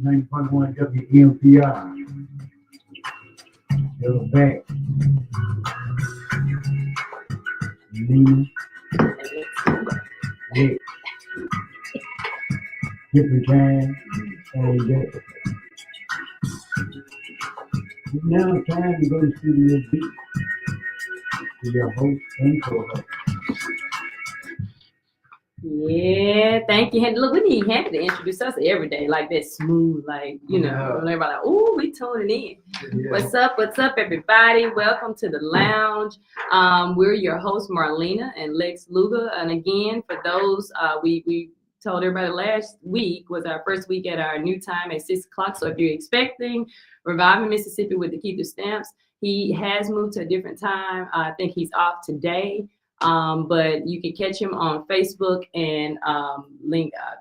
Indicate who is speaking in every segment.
Speaker 1: 91 WMPR. You're back. Nina. Yeah. Different time. And that. It's now time to go to Studio B to your host and co-host.
Speaker 2: Yeah, thank you. Look, we need Hampton to introduce us every day, like that smooth, like, you know, everybody like, oh, we tuning in. Yeah. What's up, everybody? Welcome to the lounge. We're your hosts, Marlena and Lex Luga. And again, for those, we told everybody last week was our first week at our new time at 6 o'clock. So if you're expecting Reviving Mississippi with the Keep the Stamps, he has moved to a different time. I think he's off today. But you can catch him on Facebook and I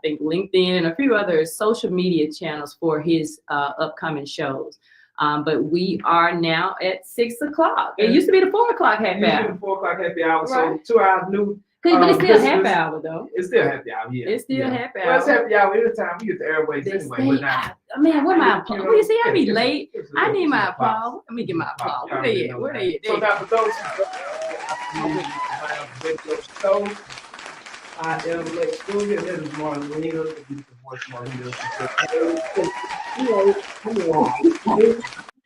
Speaker 2: think LinkedIn and a few other social media channels for his upcoming shows. But we are now at 6 o'clock. It used to be the 4 o'clock happy hour.
Speaker 3: The 4 o'clock happy hour, right. So 2 hours new.
Speaker 2: But it's still happy hour though.
Speaker 3: It's still happy hour, yeah.
Speaker 2: It's still happy hour.
Speaker 3: Well, it's happy hour every time we get the airways anyway. But now,
Speaker 2: man, where my applause? You see, I be late. I need my applause. Let me get my applause. Where they at? Where they at?
Speaker 3: So now for those so I am Lex Luga, and that is Marlena, the beautiful voice Marlena.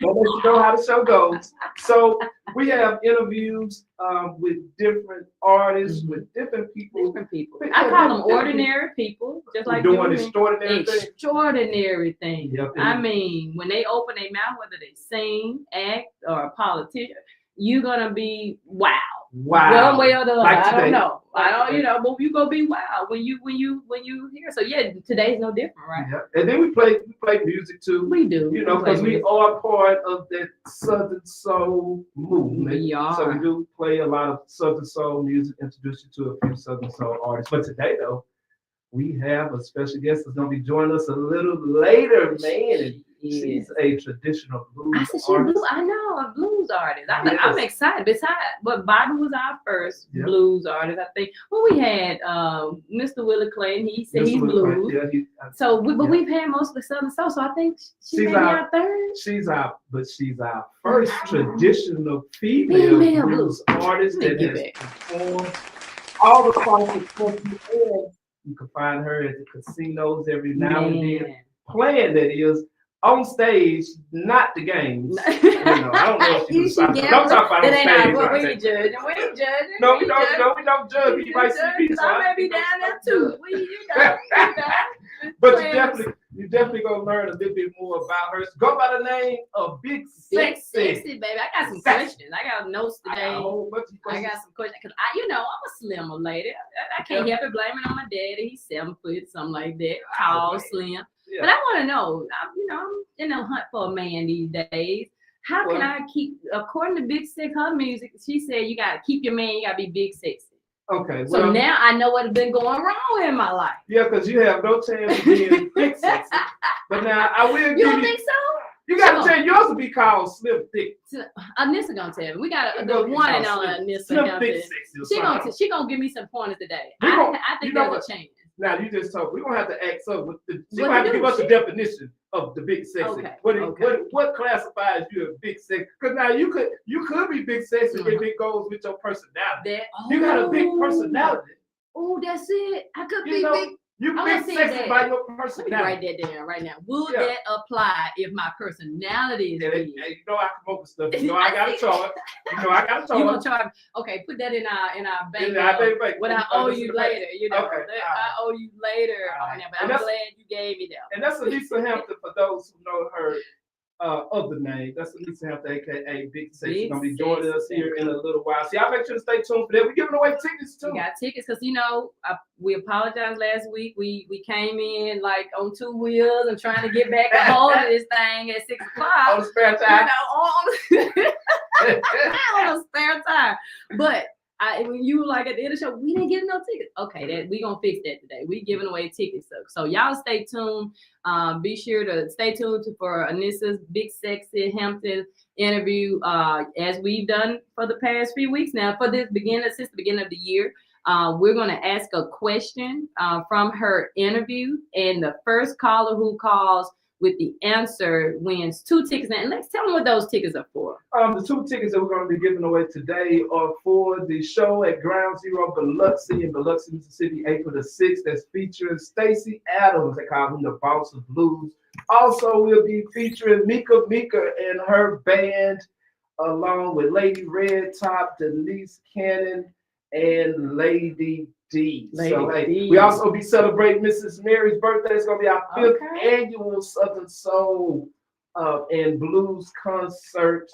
Speaker 3: I'll let you know how the show goes. So we have interviews with different artists, with different people.
Speaker 2: I call them ordinary people, just like
Speaker 3: doing extraordinary
Speaker 2: things. Yep. I mean, when they open their mouth, whether they sing, act, or a politician, you're gonna be wow. One way or the other. Like I don't know. But you gonna be wow when you hear. So yeah, today's no different, right?
Speaker 3: Yeah. And then we play music too.
Speaker 2: We do.
Speaker 3: You know, because we are part of that Southern Soul movement.
Speaker 2: We are.
Speaker 3: So we do play a lot of Southern Soul music, introduce you to a few Southern Soul artists. But today though, we have a special guest that's gonna be joining us a little later, man. She's a traditional blues artist.
Speaker 2: I know, a blues artist. I'm excited. Besides, but Bobby was our first blues artist, I think. Well, we had Mr. Willie Clayton. He said he's blues. We've had most of the Southern Soul. So I think she's maybe our third.
Speaker 3: She's our first traditional female blues artist that has performed all across the country. And you can find her at the casinos every now and then, playing that is. On stage, not the games. I don't know if you don't talk about on stage.
Speaker 2: We ain't judging.
Speaker 3: No, we don't judge. We might see people.
Speaker 2: I may be down there too.
Speaker 3: But you definitely gonna learn a little bit more about her. Go by the name of Big Sexy.
Speaker 2: Baby. I got some questions. I got notes today. I got some questions because I'm a slimmer lady. I can't help it. Blame it on my daddy. He's 7 foot, something like that. Tall, slim. Yeah. But I want to know, I'm in a hunt for a man these days. How can I keep, according to Big Six, her music, she said you got to keep your man, you got to be big sexy.
Speaker 3: Okay.
Speaker 2: So now I know what's been going wrong in my life.
Speaker 3: Yeah, because you have no chance of being big sexy. But now I will give you.
Speaker 2: You don't think so?
Speaker 3: You got to change yours to be called Slim Thick.
Speaker 2: Anissa gonna tell me. We got the one and only Anissa.
Speaker 3: Slim Thick sexy.
Speaker 2: She gonna give me some pointers today. I think there's a change.
Speaker 3: Now you just told we're gonna have to ask her. She's gonna have to give us a definition of the big sexy.
Speaker 2: Okay.
Speaker 3: What classifies you as big sexy? Because now you could be big sexy if it goes with your personality. You got a big personality.
Speaker 2: Oh, that's it. I could be big.
Speaker 3: You big sexy by your personality.
Speaker 2: Let me write that down right now. Would that apply if my personality is big?
Speaker 3: I come up with stuff. I got to charge.
Speaker 2: You gonna charge? Okay, put that in our bank. What I owe you later. Okay. I owe you later on that. But I'm glad you gave me that.
Speaker 3: And that's Anissa Hampton for those who know her other name. That's Anissa Hampton, aka Big Sexy. She's gonna be joining us here in a little while. So y'all make sure to stay tuned for that. We're giving away tickets too.
Speaker 2: We got tickets because we apologized last week. We came in like on 2 wheels and trying to get back a hold of this thing at 6 o'clock.
Speaker 3: On the spare time.
Speaker 2: On the spare time. But when you were like at the end of the show, we didn't get no tickets. Okay, that we gonna fix that today. We giving away tickets, so y'all stay tuned. Be sure to stay tuned for Anissa's Big Sexy Hampton interview, as we've done for the past few weeks now. For this since the beginning of the year, we're gonna ask a question from her interview, and the first caller who calls with the answer wins 2 tickets. And let's tell them what those tickets are for.
Speaker 3: The 2 tickets that we're going to be giving away today are for the show at Ground Zero Biloxi in Biloxi, Mississippi, April the 6th. That's featuring Stacey Adams. They call him the Boss of Blues. Also, we'll be featuring Mika and her band, along with Lady Red Top, Denise Cannon, and Lady D. We also be celebrating Mrs. Mary's birthday. It's gonna be our 5th annual Southern Soul and Blues concert.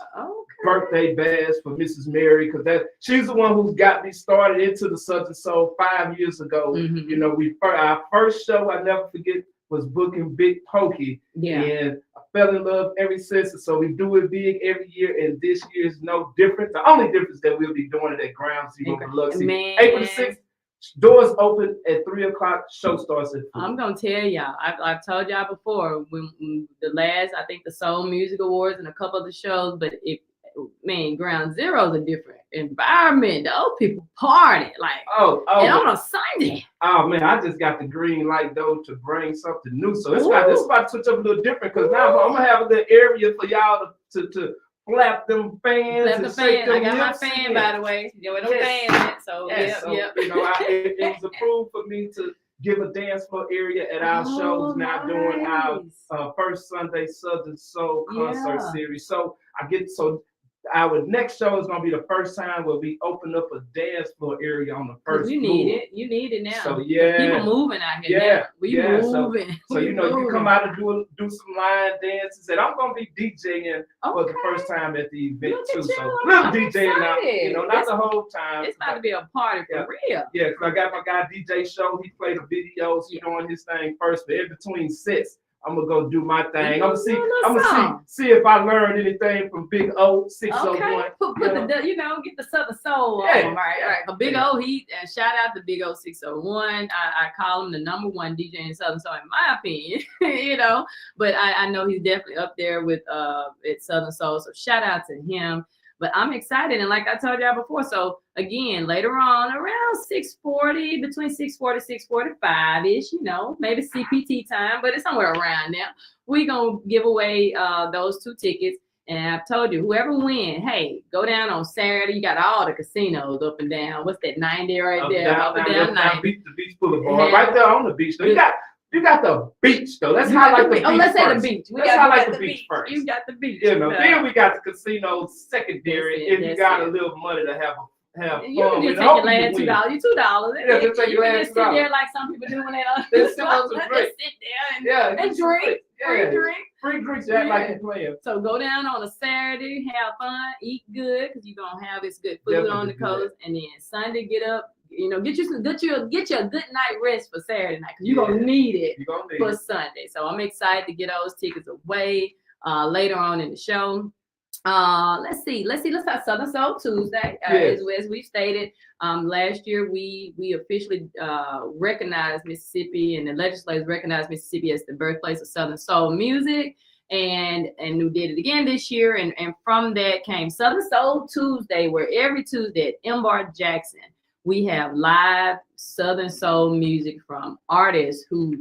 Speaker 3: Birthday bash for Mrs. Mary, because she's the one who's got me started into the Southern Soul 5 years ago. You know, our first show I never forget was booking Big Pokey, and I fell in love ever since. So we do it big every year, and this year is no different. The only difference that we'll be doing it at Ground Zero Biloxi, April the 6th. Doors open at 3 o'clock. Show starts at 4.
Speaker 2: I'm gonna tell y'all. I've told y'all before when the last, I think the Soul Music Awards and a couple of the shows, but Ground Zero's a different environment. Those people party and on a Sunday.
Speaker 3: Oh man, I just got the green light though to bring something new. So it's about to switch up a little different, because now I'm gonna have a little area for y'all to flap them fans.
Speaker 2: Flap the fan. I got my fan, by the way. There were no fans in it, so
Speaker 3: you know, it was approved for me to give a dance floor area at our shows now during our first Sunday Southern Soul concert series. So our next show is gonna be the first time where we open up a dance floor area on the first floor. You need it now. So
Speaker 2: people moving out here. Moving.
Speaker 3: So you know, you come out and do some line dances, and I'm gonna be DJing for the first time at the event too. So little DJing now, you know, not the whole time.
Speaker 2: It's about to be a party for real.
Speaker 3: Yeah, because I got my guy DJ Show. He played the videos. He's doing his thing first, but in between sets, I'm gonna go do my thing. I'm gonna see if I learned anything from Big O 601.
Speaker 2: Get the Southern Soul on, right. Big O, shout out to Big O 601. I call him the #1 DJ in Southern Soul, in my opinion. You know, but I know he's definitely up there with at Southern Soul. So shout out to him. But I'm excited, and like I told y'all before, so again, later on, around 6:40, between 6:40 6:45-ish, you know, maybe CPT time, but it's somewhere around now. We're going to give away those 2 tickets, and I've told you, whoever wins, hey, go down on Saturday. You got all the casinos up and down. What's that, 90 right there? Up and down 90.
Speaker 3: The beach boulevard, right there on the beach. So you got the beach though. Let's highlight the beach.
Speaker 2: Let's say the beach.
Speaker 3: Let's highlight the beach first.
Speaker 2: You got the beach.
Speaker 3: You know, then we got the casino secondary. If you got a little money to have fun.
Speaker 2: You can just take your last $2.
Speaker 3: Yeah, just take your last $2.
Speaker 2: Sit there like some people do when they don't.
Speaker 3: They sit on some drink.
Speaker 2: Sit there and drink.
Speaker 3: Free drinks, act like you're playing.
Speaker 2: So go down on a Saturday, have fun, eat good, because you're gonna have this good food on the coast, and then Sunday get up. You know, get you a good night rest for Saturday night, because you're gonna need it for Sunday. So I'm excited to get those tickets away later on in the show. Let's have Southern Soul Tuesday. As we stated, last year we officially recognized Mississippi, and the legislators recognized Mississippi as the birthplace of Southern Soul music. And we did it again this year, and from that came Southern Soul Tuesday, where every Tuesday at M-Bar Jackson we have live Southern Soul music from artists who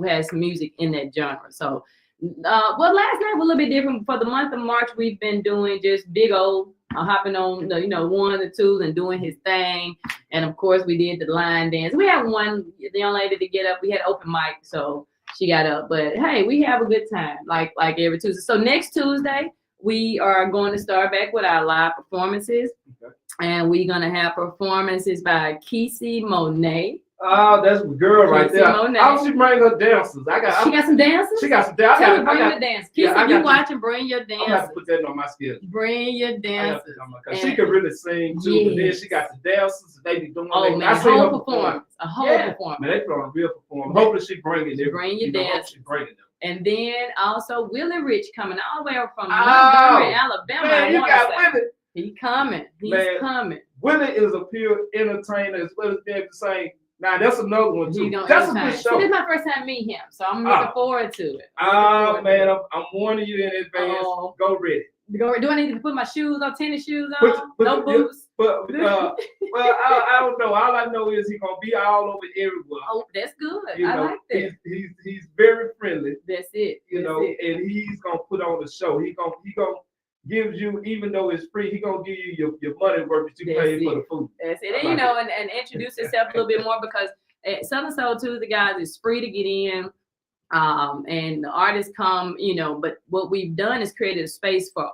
Speaker 2: has music in that genre. So, last night was a little bit different. For the month of March, we've been doing just Big O hopping on the 1 or 2 and doing his thing. And of course, we did the line dance. We had the young lady to get up. We had open mic, so she got up. But hey, we have a good time, like every Tuesday. So next Tuesday, we are going to start back with our live performances. Okay. And we're going to have performances by Kesey Monet.
Speaker 3: Oh, that's a girl right there. Monet. How she bring her dancers?
Speaker 2: She got some dancers?
Speaker 3: She got some dancers.
Speaker 2: Tell her bring the dancers. Kesey, you watching, bring your dancers.
Speaker 3: I'm going to have to put that on my schedule.
Speaker 2: Bring your dancers.
Speaker 3: She can really sing too, but then she got the dancers. They be doing
Speaker 2: a whole performance. A whole performance.
Speaker 3: Man, they put on a real performance. Hopefully she bringing it.
Speaker 2: Bring your dancers.
Speaker 3: She bringing them.
Speaker 2: And then also Willie Rich coming all the way up from Montgomery, Alabama.
Speaker 3: Man, you got Willie.
Speaker 2: He's coming.
Speaker 3: Willie is a pure entertainer as well as being able to sing. Now that's another one too. That's a good show.
Speaker 2: So this is my first time meeting him, so I'm looking forward to it.
Speaker 3: Man, I'm warning you in advance. Go ready.
Speaker 2: Do I need to put my shoes on, tennis shoes on? No boots.
Speaker 3: Well, I don't know. All I know is he's gonna be all over everywhere.
Speaker 2: Oh, that's good.
Speaker 3: I
Speaker 2: like that.
Speaker 3: He's very friendly.
Speaker 2: That's it.
Speaker 3: And he's gonna put on the show. He gonna give you, even though it's free, he gonna give you your money worth that you pay for the food. That's it.
Speaker 2: And and introduce yourself a little bit more, because at Southern Soul Tuesday, guys, it's free to get in. And the artists come, but what we've done is created a space for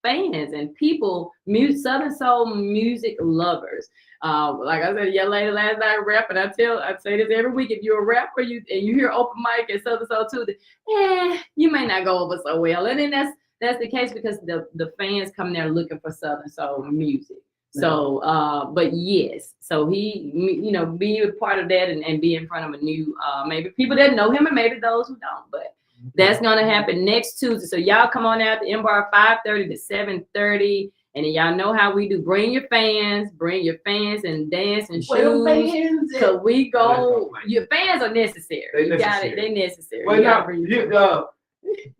Speaker 2: fans and people, Southern Soul music lovers. Like I said, young lady last night rapping. I say this every week: if you're a rapper, and you hear open mic at Southern Soul Tuesday, you may not go over so well. And then that's the case because the fans come there looking for Southern Soul music. So, but yes, so he, be a part of that and be in front of a new, maybe people that know him and maybe those who don't, but that's going to happen next Tuesday. So y'all come on out to M-Bar 5:30 to 7:30. And y'all know how we do. Bring your fans and dance and shoes. Because we go, your fans are necessary. They necessary.
Speaker 3: Well,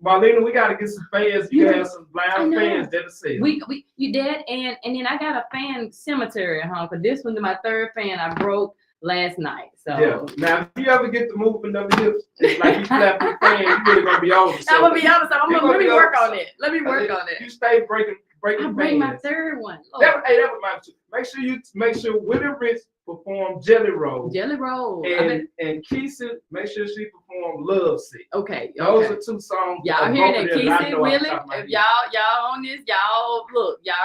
Speaker 3: Marlena, we gotta get some fans. You have some blind fans that'll say
Speaker 2: you did, and then I got a fan cemetery at home, because this one's my third fan I broke last night. So
Speaker 3: now if you ever get to moving them hips, like you slap your fan, you really gonna be on.
Speaker 2: I'm gonna be honest. Let me work on it.
Speaker 3: You stay breaking.
Speaker 2: I bring my third one.
Speaker 3: That was my two. Make sure Willie Rich perform Jelly Roll. And Keisha, make sure she perform Love Sick.
Speaker 2: Okay.
Speaker 3: Those are two songs.
Speaker 2: Y'all hear that, Keisha, Willie? If y'all on this, y'all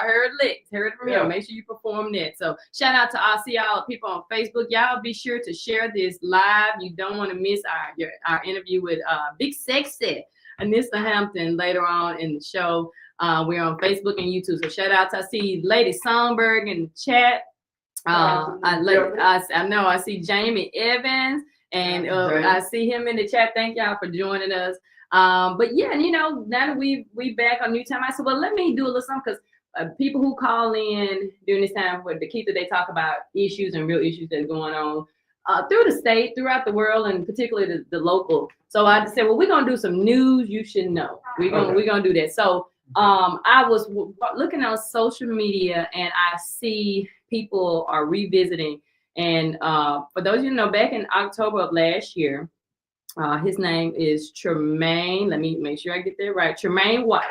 Speaker 2: heard licks, heard from him. Make sure you perform that. So shout out to all people on Facebook. Y'all be sure to share this live. You don't want to miss our interview with Big Sexy Anissa Hampton later on in the show. We're on Facebook and YouTube. So shout out to, I see Lady Songbird in the chat. I know I see Jamie Evans, and I see him in the chat. Thank y'all for joining us. But yeah, now that we back on New Time, I said, well, let me do a little something, because people who call in during this time for the Keith, they talk about issues and real issues that's going on through the state, throughout the world, and particularly the local. So I just said, well, we're gonna do some news you should know. We're gonna do that. So I was looking on social media, and I see people are revisiting. And for those of you who know, back in October of last year, his name is Tremaine. Let me make sure I get that right. Tremaine White.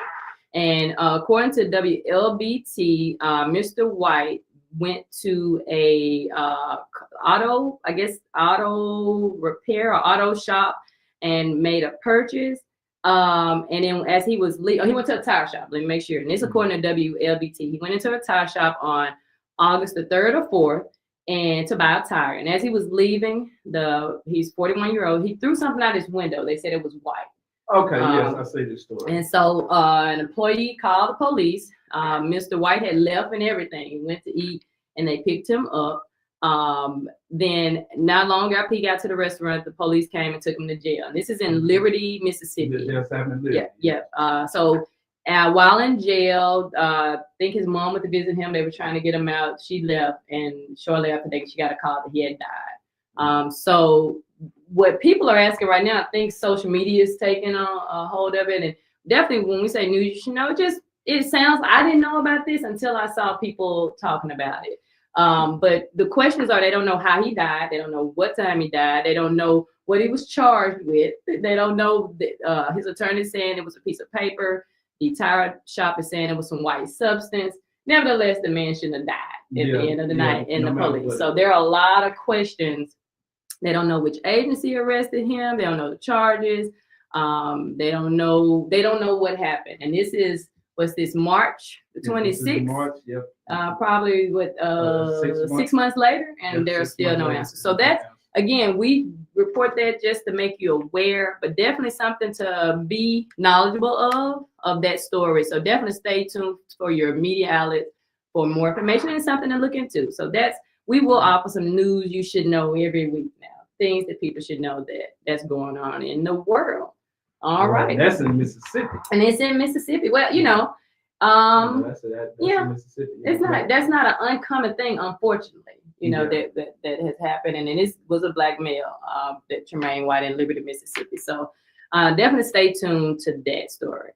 Speaker 2: And according to WLBT, Mr. White went to a auto repair or auto shop and made a purchase. And then as he was leaving, he went to a tire shop. Let me make sure. And this according to WLBT. He went into a tire shop on August the 3rd or 4th and to buy a tire. And as he was leaving, he's 41-year-old, he threw something out his window. They said it was white.
Speaker 3: Okay, yes, I see this story.
Speaker 2: And so an employee called the police. Mr. White had left and everything. He went to eat, and they picked him up. Then not long after he got to the restaurant, the police came and took him to jail. And this is in Liberty, Mississippi. So while in jail, I think his mom went to visit him. They were trying to get him out. She left, and shortly after that, she got a call that he had died. So what people are asking right now, I think social media is taking a hold of it. And definitely when we say news, you should know, it sounds, I didn't know about this until I saw people talking about it. But the questions are, they don't know how he died. They don't know what time he died. They don't know what he was charged with. They don't know that his attorney saying it was a piece of paper. The tire shop is saying it was some white substance. Nevertheless, the man shouldn't have died at the end of the night in the police. So there are a lot of questions. They don't know which agency arrested him. They don't know the charges. They don't know what happened. And this is, what's this, March the 26th?
Speaker 3: March, yep.
Speaker 2: Probably 6 months later, and there's still no answer. So that's, again, we report that just to make you aware, but definitely something to be knowledgeable of that story. So definitely stay tuned for your media outlet for more information and something to look into. So we will offer some news you should know every week now, things that people should know that's going on in the world. All right.
Speaker 3: That's in Mississippi.
Speaker 2: And it's in Mississippi. Well,
Speaker 3: That's
Speaker 2: Yeah.
Speaker 3: Mississippi.
Speaker 2: That's not an uncommon thing, unfortunately.
Speaker 3: Yeah.
Speaker 2: That has happened, and this was a black male that Tremaine White in Liberty, Mississippi. So definitely stay tuned to that story.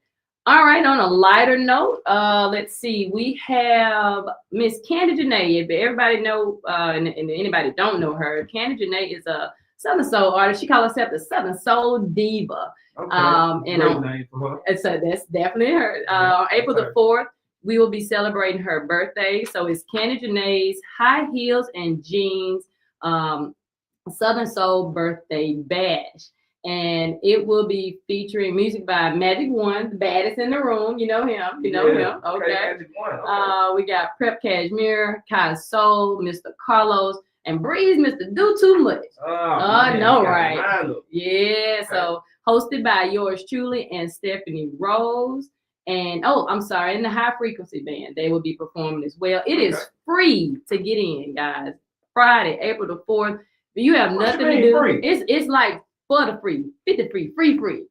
Speaker 2: All right, on a lighter note, let's see. We have Miss Candy Janae. If everybody know, and anybody don't know her, Candy Janae is a Southern Soul artist. She calls herself the Southern Soul Diva.
Speaker 3: Okay. Great name for her.
Speaker 2: And so that's definitely her. April the 4th, we will be celebrating her birthday. So it's Candy Janae's High Heels and Jeans Southern Soul Birthday Bash. And it will be featuring music by Magic One, the baddest in the room. You know him. You know him. Okay.
Speaker 3: Magic One. Okay.
Speaker 2: We got Prep Cashmere, Kai Soul, Mr. Carlos, and Breeze, Mr. Do Too Much. No, right? Yeah. Okay. So hosted by yours truly and Stephanie Rose. And I'm sorry, in the High Frequency Band, they will be performing as well. It is free to get in, guys. Friday, April the 4th. You have nothing to do. Free? It's like for the free, 50 free. FREE.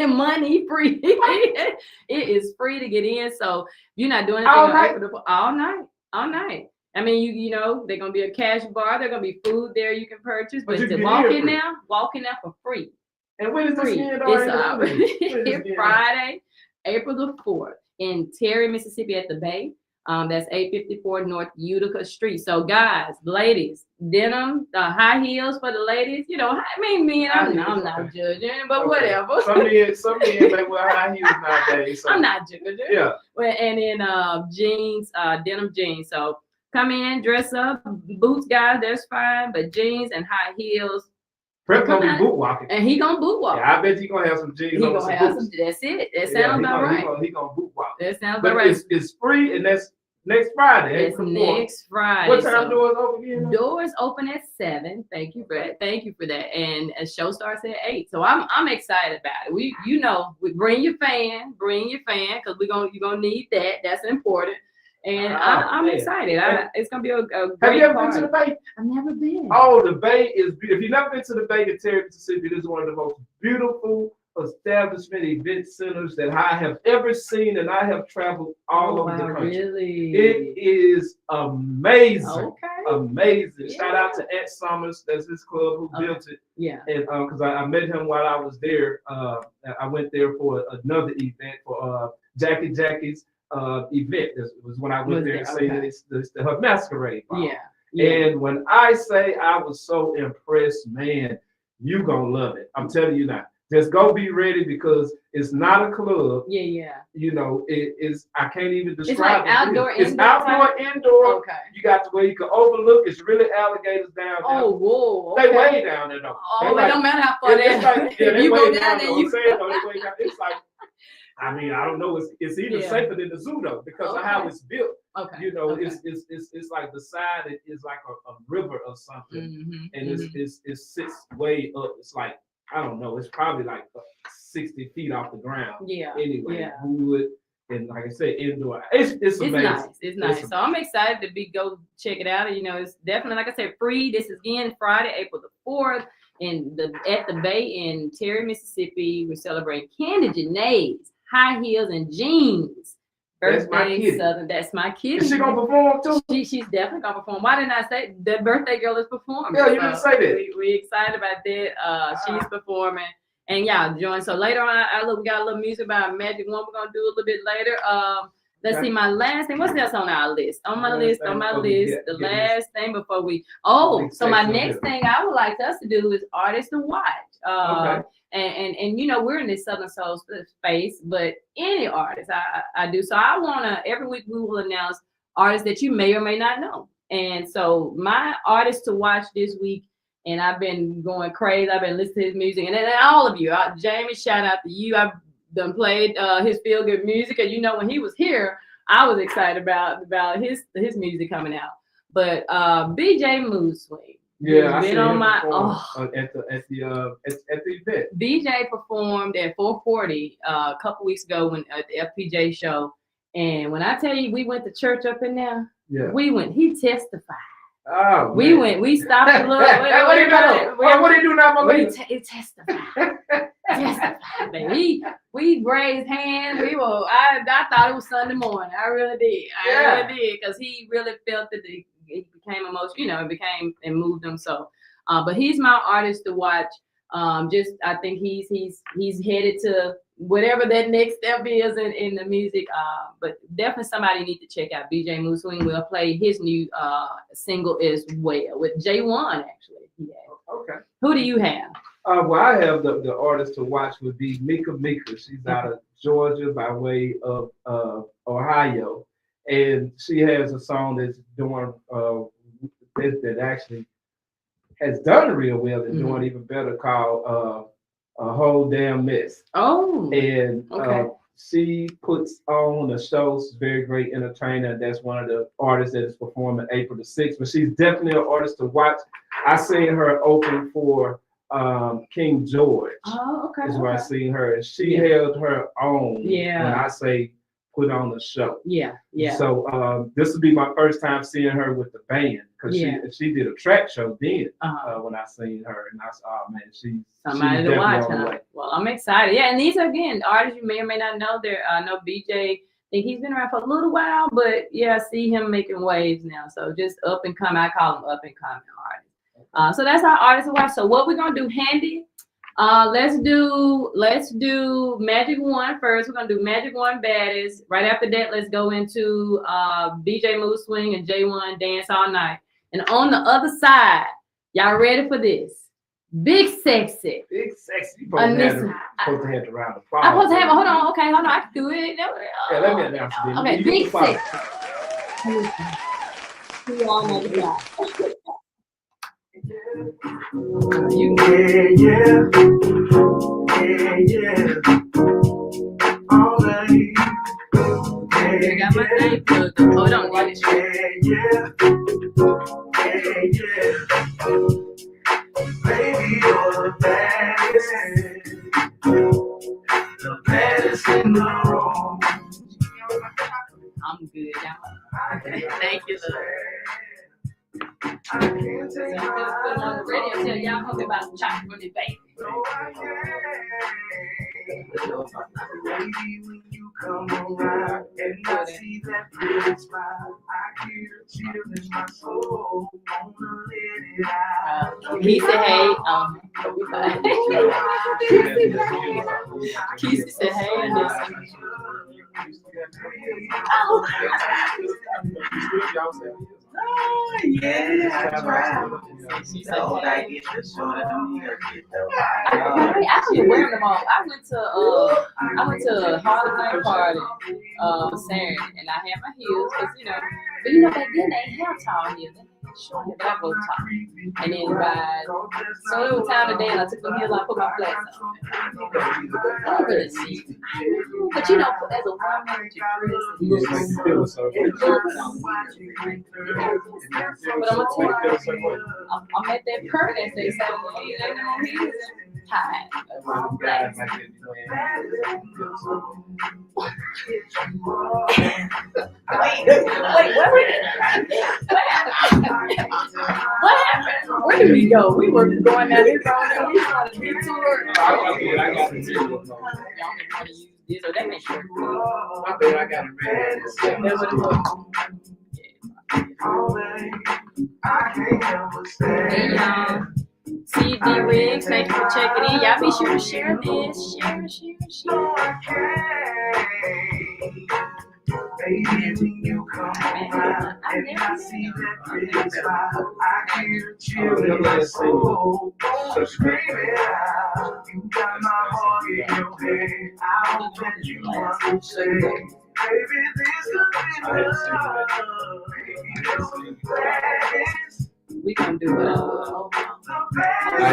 Speaker 2: Money free. It is free to get in. So you're not doing anything all night. I mean, you know, they're gonna be a cash bar. There's gonna be food there you can purchase, but to walk in there for free.
Speaker 3: And when is this again?
Speaker 2: It's Friday, April the 4th in Terry, Mississippi at the Bay. That's 854 North Utica Street. So guys, ladies, denim, high heels for the ladies. You know, I mean, men, I'm not judging, but whatever.
Speaker 3: Some men may wear high heels nowadays. So.
Speaker 2: I'm not judging.
Speaker 3: Yeah.
Speaker 2: Well, and then jeans, denim jeans. So come in, dress up, boots, guys, that's fine, but jeans and high heels.
Speaker 3: Prep gonna be boot walking.
Speaker 2: And he gonna boot walk.
Speaker 3: Yeah, I bet he gonna have some jeans. He gonna have some.
Speaker 2: That's it. That sounds about right.
Speaker 3: He gonna boot walk.
Speaker 2: That sounds about right.
Speaker 3: It's free, and that's next Friday.
Speaker 2: It's next Friday.
Speaker 3: What time doors open again?
Speaker 2: Doors open at 7. Thank you for that. And a show starts at 8. So I'm excited about it. We bring your fan, because you're gonna need that. That's important. And I'm excited. It's gonna be a great
Speaker 3: Have you ever
Speaker 2: party.
Speaker 3: been to the Bay?
Speaker 2: I've never been.
Speaker 3: Oh, the Bay is beautiful. If you've never been to the Bay in Terry, Mississippi, this is one of the most beautiful establishment event centers that I have ever seen, and I have traveled all over the country.
Speaker 2: Really?
Speaker 3: It is amazing.
Speaker 2: Okay.
Speaker 3: Amazing.
Speaker 2: Yeah.
Speaker 3: Shout out to Ed Summers. That's his club who built it.
Speaker 2: Yeah.
Speaker 3: And because I met him while I was there. I went there for another event for Jackie's event. This was when I went there to say her masquerade ball.
Speaker 2: Yeah.
Speaker 3: And when I say I was so impressed, man, you gonna love it. I'm telling you now. Just go be ready because it's not a club.
Speaker 2: Yeah.
Speaker 3: You know, it is. I can't even describe
Speaker 2: it's like
Speaker 3: it.
Speaker 2: Outdoor,
Speaker 3: it's outdoor, indoor.
Speaker 2: Okay.
Speaker 3: You got to where you can overlook. It's really alligators down there.
Speaker 2: Oh, whoa. Okay.
Speaker 3: They way down there though.
Speaker 2: Oh, it don't matter how far they are.
Speaker 3: You
Speaker 2: go
Speaker 3: down
Speaker 2: there,
Speaker 3: you say it's like. I mean, I don't know. It's even safer than the zoo though because of how it's built.
Speaker 2: Okay.
Speaker 3: You know, it's like the side is like a river or something, and it sits way up. It's like I don't know. It's probably like 60 feet off the ground.
Speaker 2: Yeah.
Speaker 3: Anyway, wood and like I said, indoor. It's amazing.
Speaker 2: Nice. It's nice. So I'm excited to go check it out. You know, it's definitely like I said, free. This is again Friday, April the 4th, at the Bay in Terry, Mississippi. We're celebrating Candy Janae's High Heels and Jeans. Birthday Southern. That's my kid.
Speaker 3: Is she gonna perform too?
Speaker 2: She's definitely gonna perform. Why didn't I say the birthday girl is performing?
Speaker 3: Yeah, you didn't say that.
Speaker 2: We excited about that. She's performing, and y'all join. So later on, we got a little music by Magic One. We're gonna do a little bit later. Let's see. My last thing. What's else on our list? On my list. The last thing before we. So my next thing I would like us to do is artists to watch.
Speaker 3: Okay.
Speaker 2: And you know we're in this Southern Soul space, but any artist I do. So I wanna every week we will announce artists that you may or may not know. And so my artist to watch this week, and I've been going crazy. I've been listening to his music, and all of you, Jamie, shout out to you. I've done played his feel good music, and you know when he was here, I was excited about his music coming out. But BJ Mood Swing.
Speaker 3: Yeah, I
Speaker 2: been on my
Speaker 3: at the event.
Speaker 2: BJ performed at 440 a couple weeks ago at the FPJ show, and when I tell you we went to church up in there, he testified.
Speaker 3: Oh,
Speaker 2: we stopped a little.
Speaker 3: What did he do now, my lady?
Speaker 2: It testified. Baby. We raised hands. I thought it was Sunday morning. I really did. I really did, because he really felt that it became emotional. It became and moved him. So, but he's my artist to watch. I think he's headed to whatever that next step is in the music. But definitely somebody need to check out. BJ Moose Swing will play his new single as well with J1 actually.
Speaker 3: Okay.
Speaker 2: Who do you have?
Speaker 3: Well, I have the artist to watch would be Mika. She's out of Georgia by way of Ohio, and she has a song that's doing that actually has done real well and doing even better, called A Whole Damn Mess.
Speaker 2: Oh,
Speaker 3: and she puts on a show. She's a very great entertainer. That's one of the artists that is performing April the 6th. But she's definitely an artist to watch. I seen her open for King George.
Speaker 2: Oh, okay.
Speaker 3: Is where I seen her, and she held her own.
Speaker 2: Yeah.
Speaker 3: When I say put on a show.
Speaker 2: Yeah.
Speaker 3: So this would be my first time seeing her with the band, because she did a track show then when I seen her, and I said, oh man, she's
Speaker 2: somebody to watch. Well, I'm excited. Yeah, and these are, again, artists you may or may not know. I know BJ. I think he's been around for a little while, but I see him making waves now. So just up and coming. I call him up and coming artists. So that's our artists to watch. So what we're gonna do, Handy? Let's do Magic One first. We're gonna do Magic One Baddest. Right after that, let's go into BJ Moose Swing and J1 Dance All Night. And on the other side, y'all ready for this? Big Sexy.
Speaker 3: Big Sexy. You supposed to have the round of applause.
Speaker 2: I'm supposed to have hold on, I can do it.
Speaker 3: Yeah, let me announce it.
Speaker 2: Okay, Big Sexy. See you on the other side.
Speaker 4: Yeah. All day.
Speaker 2: I got my name plugged up. Hold on.
Speaker 4: Yeah. Baby, you're the baddest in the room.
Speaker 2: I'm good, y'all. Thank you, love.
Speaker 4: I can't
Speaker 2: So
Speaker 4: take
Speaker 2: I'm just putting on the radio till y'all talking about chocolate from the baby.
Speaker 4: Baby, when you come around and I see that pretty smile, I hear a chill in my soul. Wanna let it out.
Speaker 2: He said, hey, Keisha said, hey, and this.
Speaker 4: Yeah, that's right.
Speaker 2: She said, I actually wearing them all. I went to a Halloween party Saturday, and I had my heels, because but back then they ain't have tall heels. They had short heels, but I go tall. And then so it was time of day, and I took the heels, I put my flats on. I don't really see. But as a woman, you dress, but I'm gonna tell you, I'm at that perk as they say. Hi. What happened? Where did we go? We were going down this road and we wanted to get to work.
Speaker 3: I got it.
Speaker 2: This or that makes sure.
Speaker 3: I bet I got it ready.
Speaker 2: Hey y'all, CD Riggs, thank you for checking in. Y'all be sure to share this. Share.
Speaker 4: Baby, when you come around and I see that pretty smile, I hear a chill in my soul. So scream it out. You got my heart in your head. I hope that you understand. Baby, this could be love. Baby, you're the best.
Speaker 2: We gonna do
Speaker 3: I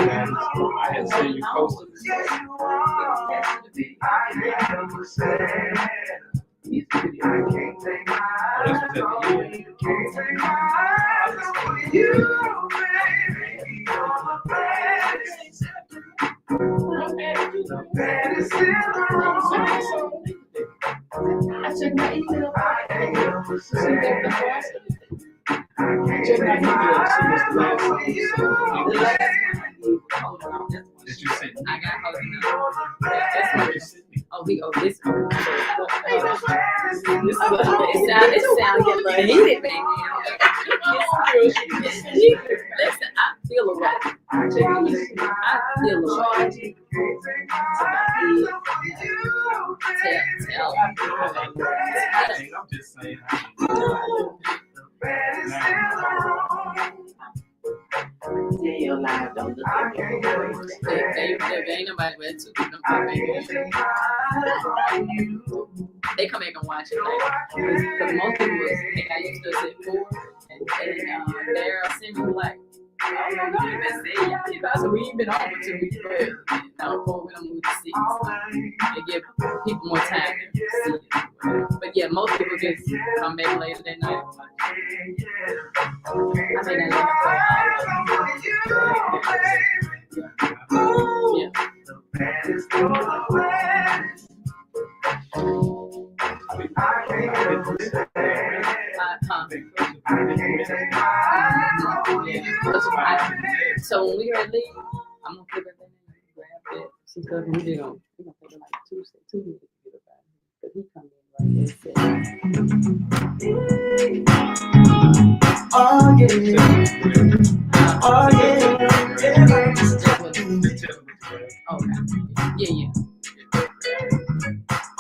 Speaker 3: had seen you post it.
Speaker 4: Yes, you are. I never said. I can't take my eyes off you. Can't take my eyes off you, baby. You're the best. The baddest in the room. I ain't never said. I can't take my eyes
Speaker 2: Oh, this. It sounds get a little heated, baby. Listen, I feel a way. I feel a way. Tell.
Speaker 3: I'm just saying.
Speaker 2: Your life don't look like ain't nobody but two people they come back and watch it like because most people was think I used to sit four and Daryl sent me like I don't know even say y'all you guys so we ain't been on for 2 weeks but now four we don't move to 6 they give people more time to see it but yeah most people just come back later that night and watch it. I mean I so when we are leaving, I'm gonna put everything in and grab that. Some stuff and we're gonna take it like Tuesday to get about it. Because he come in right there. Oh yeah. Oh yeah. Okay. Yeah.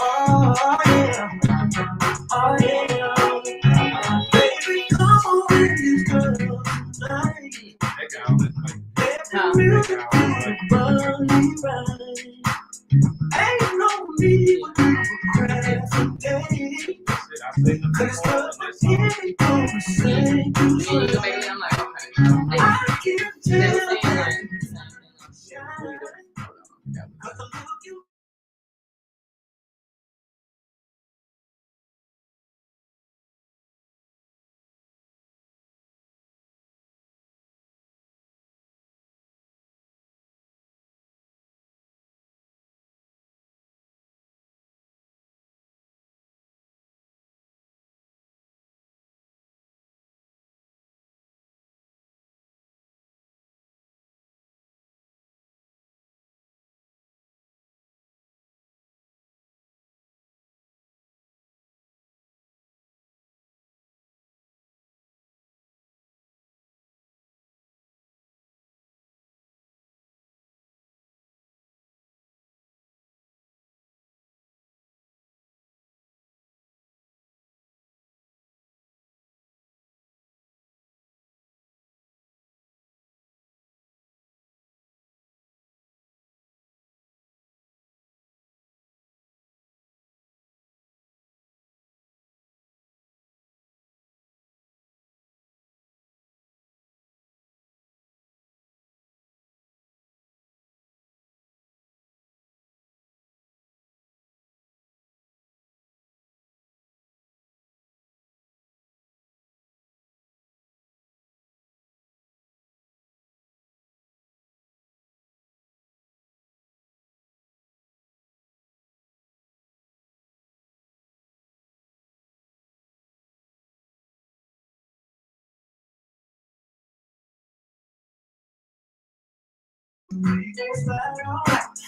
Speaker 2: Oh yeah. Oh yeah. Baby, come on with this girl tonight. Ain't no need to cry today. Cause I'm gonna say you I'm like, okay. I can tell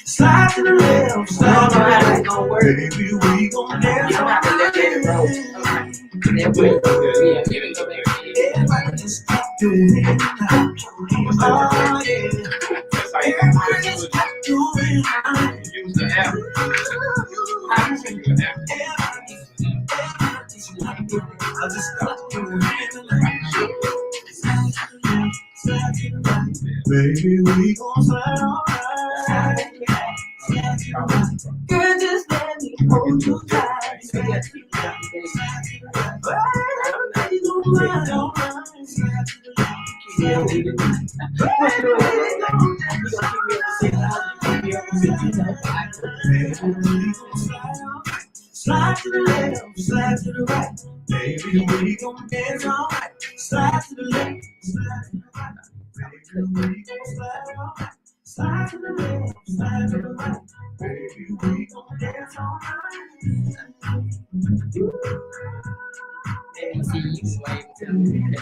Speaker 2: slide to the left, slide to the right. It's gonna work. Baby, we gon' dance. You don't have to let it roll. Okay. That way. Yeah, you can go back. Everybody just keep doing it. Oh, yeah. Everybody just keep doing it. Use the app. I just got to do it. Baby, we gon' slide on right. Girl, just let me hold you tight. Everybody's gon' ride on slide to the left, slide to the right. Baby, we gon' dance all right. Slide to the left, slide to the right. Baby, we gon' slide all right. Slide to the left, slide to the right. Baby, we gon' dance all right. Let me see you wave to me.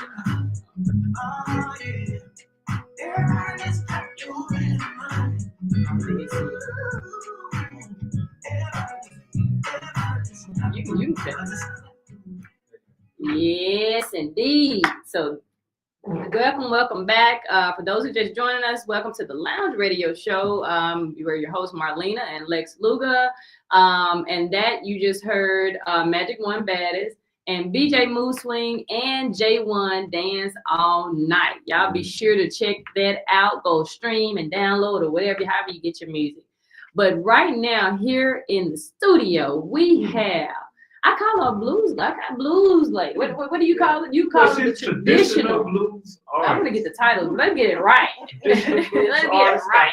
Speaker 2: Oh, yeah. Everybody just got your mind. You can. Yes, indeed. So, welcome back. For those who just joining us, welcome to the Lounge Radio Show. We're your host Marlena and Lex Luga. And that you just heard Magic One Baddest and BJ Moose Swing and J1 Dance All Night. Y'all be sure to check that out. Go stream and download or whatever, however you get your music. But right now, here in the studio, we have, I call her blues. I got blues like what do you call it? You call it the traditional
Speaker 3: blues.
Speaker 2: I'm gonna get the title. Let's get it right. Let's get it right.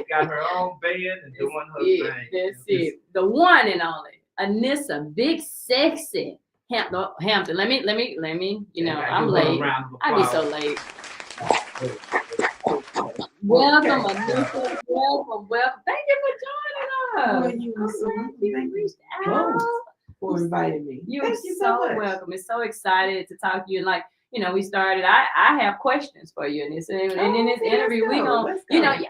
Speaker 3: Got her own band and doing her thing.
Speaker 2: That's it. The one and only Anissa, Big Sexy Hampton. Let me. You know, I'm late. I be so late. Welcome, Anissa. Welcome. Thank you for joining us.
Speaker 5: Well, you were so
Speaker 2: You reached out.
Speaker 5: for inviting me.
Speaker 2: You're so welcome. It's so excited to talk to you. And like, you know, we started, I have questions for you in this. And in this interview, we gonna, you know, I'm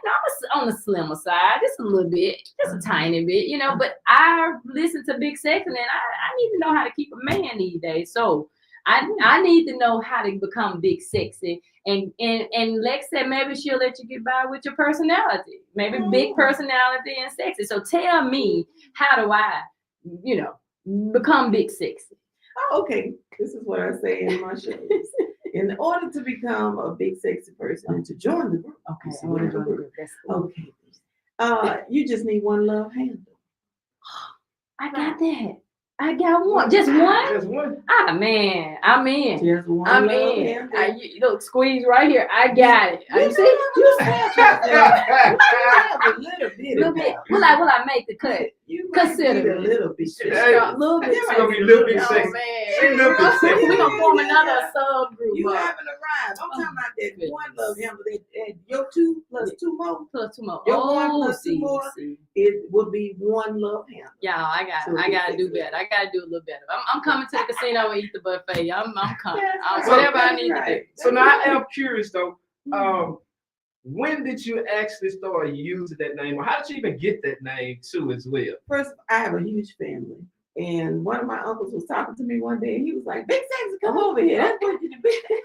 Speaker 2: on the slimmer side, just a little bit, just a tiny bit, you know, but I listen to Big Sex and I need to know how to keep a man these days. So I need to know how to become big sexy. And Lex said maybe she'll let you get by with your personality. Maybe big personality and sexy. So tell me, how do I, you know, become big sexy?
Speaker 5: Oh, okay. This is what I say in my shows. In order to become a big sexy person and to join the group.
Speaker 2: Okay, I want to join the group. That's cool.
Speaker 5: Okay. You just need one love handle.
Speaker 2: I got that. I got one. Just one?
Speaker 3: Just one.
Speaker 2: Ah, man. I'm in.
Speaker 5: Just one
Speaker 2: I'm
Speaker 5: love
Speaker 2: in.
Speaker 5: handle.
Speaker 2: You look, squeeze right here. I got it. You see?
Speaker 5: You have a little bit.
Speaker 2: Little bit. Will I make the cut?
Speaker 5: You
Speaker 2: Consider
Speaker 5: need a little bit.
Speaker 2: A little bit.
Speaker 3: It's gonna be a little bit sexy.
Speaker 2: We're gonna form another subgroup.
Speaker 5: You haven't arrived. I'm talking about that one love handle. That your two plus two more.
Speaker 2: Plus two more.
Speaker 5: Your one plus two more. It would be one love handle.
Speaker 2: Yeah, I gotta do better. I gotta do a little better. I'm coming to the casino and eat the buffet. I'm coming. Whatever I need to do.
Speaker 3: So now I am curious though. When did you actually start using that name, or how did you even get that name too as well?
Speaker 5: First, I have a huge family, and one of my uncles was talking to me one day, and he was like, "Big Sexy, come over here. That's what you do." Big Sexy.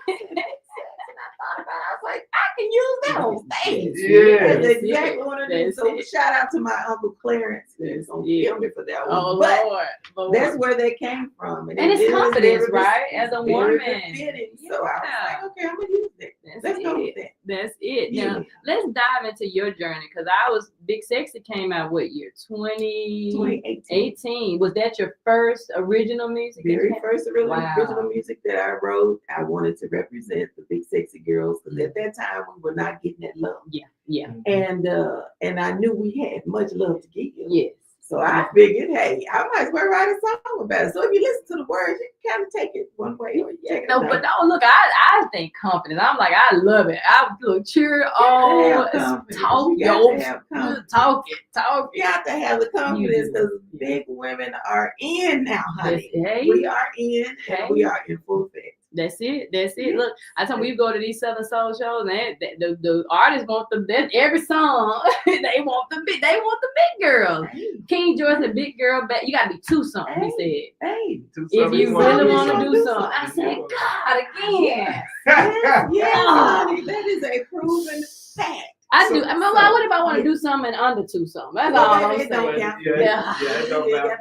Speaker 5: And I thought about it. I was like, I can use that on stage.
Speaker 3: Yeah,
Speaker 5: that's exactly what I did. So shout out to my uncle Clarence. He's gonna kill me for that one.
Speaker 2: Oh Lord.
Speaker 5: That's where they came from,
Speaker 2: and it's confidence, right? As a woman.
Speaker 5: Fitting. So I was like, okay, I'm gonna use that. Let's go with that.
Speaker 2: That's it.
Speaker 5: Yeah.
Speaker 2: Now, let's dive into your journey, because Big Sexy came out what year? 2018. Was that your first original music?
Speaker 5: Very first original music that I wrote. I wanted to represent the big sexy girls, because at that time we were not getting that love.
Speaker 2: Yeah.
Speaker 5: And I knew we had much love to give.
Speaker 2: Yes.
Speaker 5: So I figured, hey, I might as well write a song about it. So if you listen to the words, you can kind of take it one way or you take it another.
Speaker 2: But no, look, I think confidence. I'm like, I love it. I look, cheer on, talk it.
Speaker 5: You have to have the confidence, because big women are in now, honey. We are in, and we are in full effect.
Speaker 2: That's it. Look, I tell you, we go to these Southern Soul shows, and the artists want every song. they want the big girls.
Speaker 5: Hey.
Speaker 2: King George said, "Big girl, you gotta be two songs." He said,
Speaker 5: "Hey,
Speaker 2: if you really want to do something." I said, "God, again."
Speaker 5: Honey, that is a proven fact.
Speaker 2: I do. I mean, what if I want to do something under two songs? That's all I'm saying.
Speaker 3: It don't matter.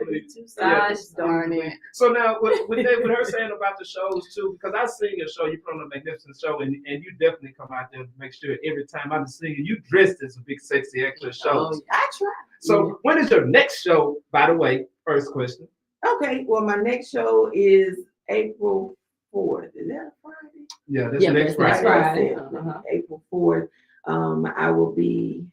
Speaker 2: Gosh darn it.
Speaker 3: So now, with her saying about the shows too, because I sing a show, you put on a magnificent show, and you definitely come out there to make sure every time I'm singing, you dressed as a big sexy extra shows.
Speaker 5: I try.
Speaker 3: So when is your next show? By the way, first question.
Speaker 5: Okay, well, my next show is April 4th. Is that a Friday?
Speaker 3: Yeah, that's next Friday.
Speaker 5: April 4th. I will be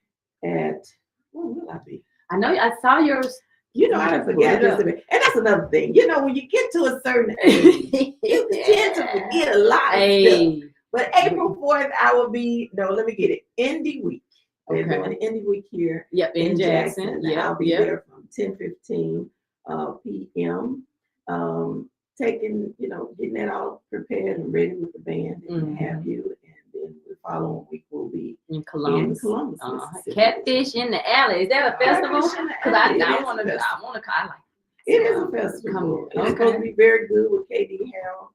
Speaker 5: at, where will I be?
Speaker 2: I know I saw yours.
Speaker 5: You know, I forget just a bit. And that's another thing. You know, when you get to a certain age, you tend to forget a lot of stuff. But April 4th, I will be, let me get it, Indie Week. They're doing Indie Week here in Jackson. I'll be there from 10:15 p.m. Getting that all prepared and ready with the band and have you. then the following week will be
Speaker 2: in Columbus.
Speaker 5: Mississippi.
Speaker 2: Catfish in the Alley. Is that a festival?
Speaker 5: Catfish in the
Speaker 2: Because
Speaker 5: Alley.
Speaker 2: I want to. I like.
Speaker 5: It is a festival. It's supposed to be very good with KD Harrell,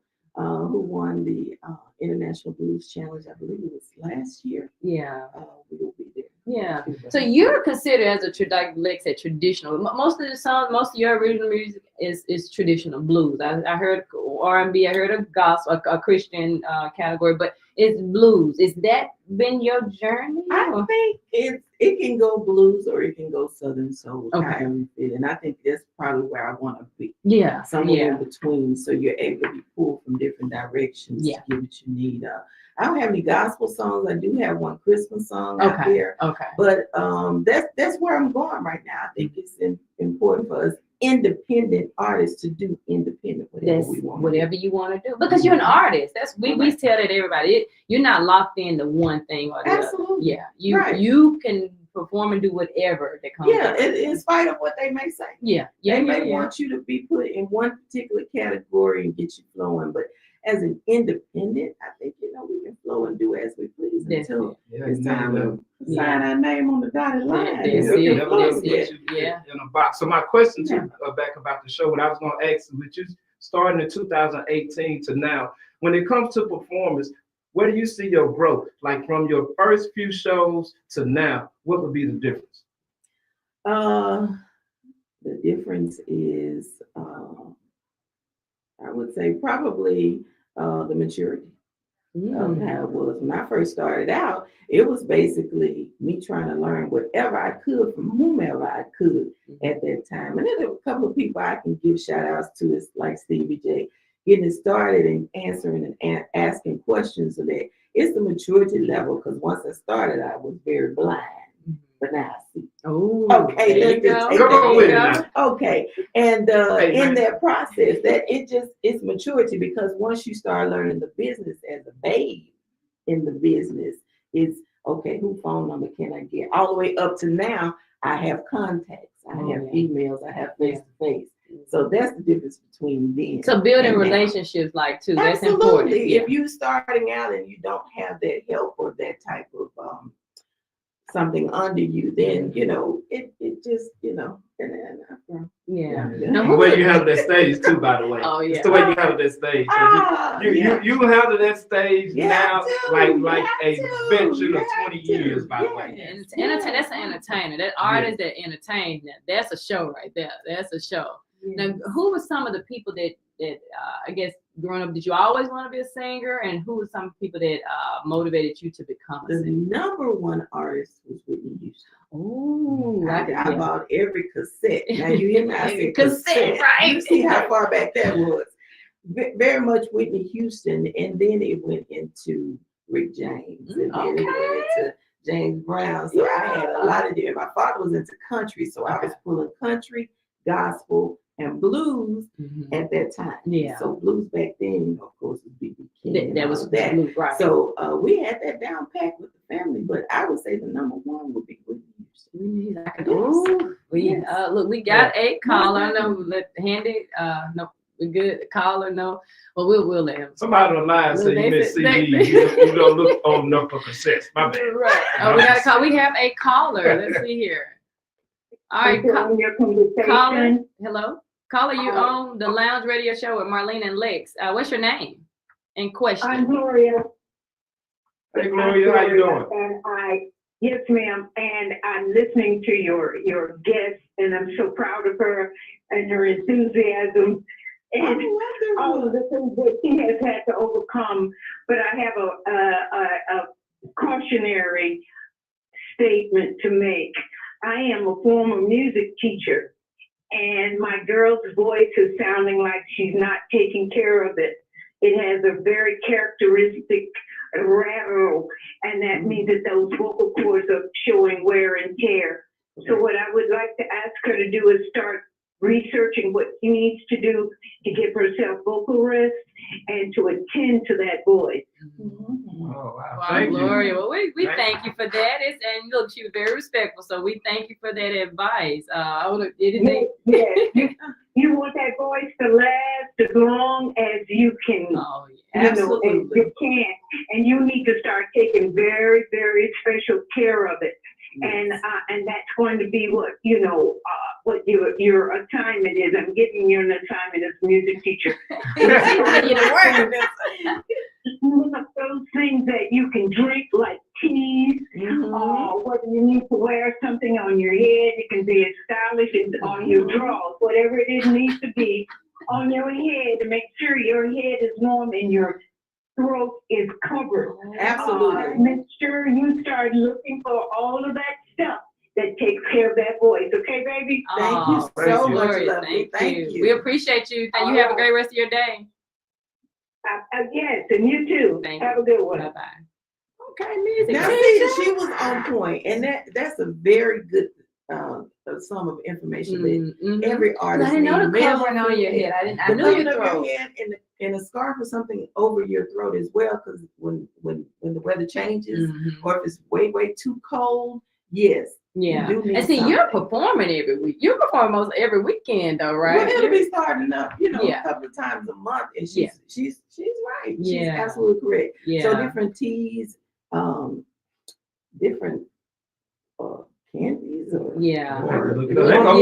Speaker 5: who won the International Blues Challenge. I believe it was last year.
Speaker 2: Yeah.
Speaker 5: We will be there.
Speaker 2: Yeah. So you're considered as a traditional. Most of the songs, most of your original music is traditional blues. I heard R&B. I heard a gospel, a Christian category, but it's blues. Is that been your journey?
Speaker 5: I think it can go blues or it can go Southern soul.
Speaker 2: Okay.
Speaker 5: And I think that's probably where I want to be.
Speaker 2: Yeah.
Speaker 5: Somewhere in between, so you're able to be pulled from different directions to get what you need. I don't have any gospel songs. I do have one Christmas song out there. Okay. But that's where I'm going right now. I think it's important for us independent artists to do independent
Speaker 2: whatever you want to do, because you're an artist. That's we tell that everybody. You're not locked into one thing or the
Speaker 5: Absolutely.
Speaker 2: other. Yeah. You can perform and do whatever that comes.
Speaker 5: Yeah, in spite of what they may say. They may want you to be put in one particular category and get you flowing, but as an independent, I think we can flow and do as we please until it's time to sign our name on the dotted line.
Speaker 3: In a box. So my question back about the show, what I was going to ask, which is starting in 2018 to now, when it comes to performance, where do you see your growth? Like from your first few shows to now, what would be the difference?
Speaker 5: The difference is, I would say probably the maturity of how it was. When I first started out, it was basically me trying to learn whatever I could from whomever I could at that time. And then there were a couple of people I can give shout outs to, it's like Stevie J, getting it started and answering and asking questions of that. It's the maturity level, because once I started, I was very blind. But now I see.
Speaker 2: Oh,
Speaker 5: okay. Let's
Speaker 3: go with it.
Speaker 5: Okay, and in that process, that it's maturity, because once you start learning the business as a babe in the business, it's okay. Who phone number can I get? All the way up to now, I have contacts, I have emails, I have face to face. So that's the difference between them.
Speaker 2: So building relationships, like too, that's important.
Speaker 5: If you starting out and you don't have that help or that type of something under you, then it just
Speaker 3: The way you handle that stage too, by the way. Oh yeah. It's the way you handle that stage. You handle that stage now like a veteran of 20 years, by the way.
Speaker 2: And that's an entertainer. That artist that entertains them. That's a show right there. That's a show. Now, who were some of the people that I guess growing up, did you always want to be a singer? And who were some people that motivated you to become a singer?
Speaker 5: The number one artist was Whitney Houston.
Speaker 2: Oh,
Speaker 5: I bought every cassette. Now you hear me? I said
Speaker 2: cassette, right?
Speaker 5: You see how far back that was. Very much Whitney Houston, and then it went into Rick James, and then it went into James Brown. So I had a lot of different. My father was into country, so I was pulling country, gospel, and blues at that time. Yeah. So blues back then, of course, was B.B. King. That was that. Blues, right. So we had that down packed with the family, but I would say the number one would be Whitney Houston.
Speaker 2: Look, we got a caller. No, handy. No, we good. Caller, no. Well, we'll let him.
Speaker 3: Somebody on the line said you missed CD. You don't look old enough for cassettes. My bad.
Speaker 2: Right. Oh, we got a call. We have a caller. Let's see here. All right, caller. Hello. Caller, you on the Lounge Radio Show with Marlene and Lex. What's your name and question?
Speaker 6: I'm Gloria.
Speaker 3: Hey, Gloria, how you doing?
Speaker 6: And yes, ma'am. And I'm listening to your guest, and I'm so proud of her and her enthusiasm and all of the things that she has had to overcome. But I have a cautionary statement to make. I am a former music teacher, and my girl's voice is sounding like she's not taking care of it. It has a very characteristic rattle, and that means that those vocal cords are showing wear and tear. So what I would like to ask her to do is start researching what she needs to do to give herself vocal rest and to attend to that voice.
Speaker 3: Oh, wow.
Speaker 2: Wow, Gloria. Well, we thank you for that. And look, she was very respectful, so we thank you for that advice.
Speaker 6: you want that voice to last as long as you can.
Speaker 2: Oh, yeah.
Speaker 5: Absolutely.
Speaker 6: And you can. And you need to start taking very, very special care of it.
Speaker 5: Yes.
Speaker 6: And that's going to be what what your assignment is. I'm giving you an assignment as a music teacher. Those things that you can drink, like teas, whether you need to wear something on your head, it can be as stylish as on your drawers, whatever it is needs to be on your head to make sure your head is warm and your throat is covered.
Speaker 5: Absolutely.
Speaker 6: Make sure you start looking for all of that stuff that takes care of that voice. Okay, baby?
Speaker 5: Thank you so much,
Speaker 2: Gloria,
Speaker 5: lovely. Thank you.
Speaker 2: We appreciate you. And you have a great rest of your day.
Speaker 6: Yes, and you too.
Speaker 2: Thank
Speaker 6: Have a good one.
Speaker 2: Bye-bye. Okay, music.
Speaker 5: Now, see, she was on point, and that's a very good sum of information that every artist
Speaker 2: I didn't know the
Speaker 5: needs.
Speaker 2: covering on your head. I knew your throat.
Speaker 5: Head and a scarf or something over your throat as well, because when the weather changes, or if it's way too cold, yes.
Speaker 2: Yeah.
Speaker 5: You do need
Speaker 2: And see,
Speaker 5: something.
Speaker 2: you're performing every week. You're performing most every weekend, though, right?
Speaker 5: Well, it'll be starting up,
Speaker 2: Yeah.
Speaker 5: a couple of times a month, and she's right. She's
Speaker 2: Yeah.
Speaker 5: absolutely correct.
Speaker 2: Yeah.
Speaker 5: So different teas, different candies, or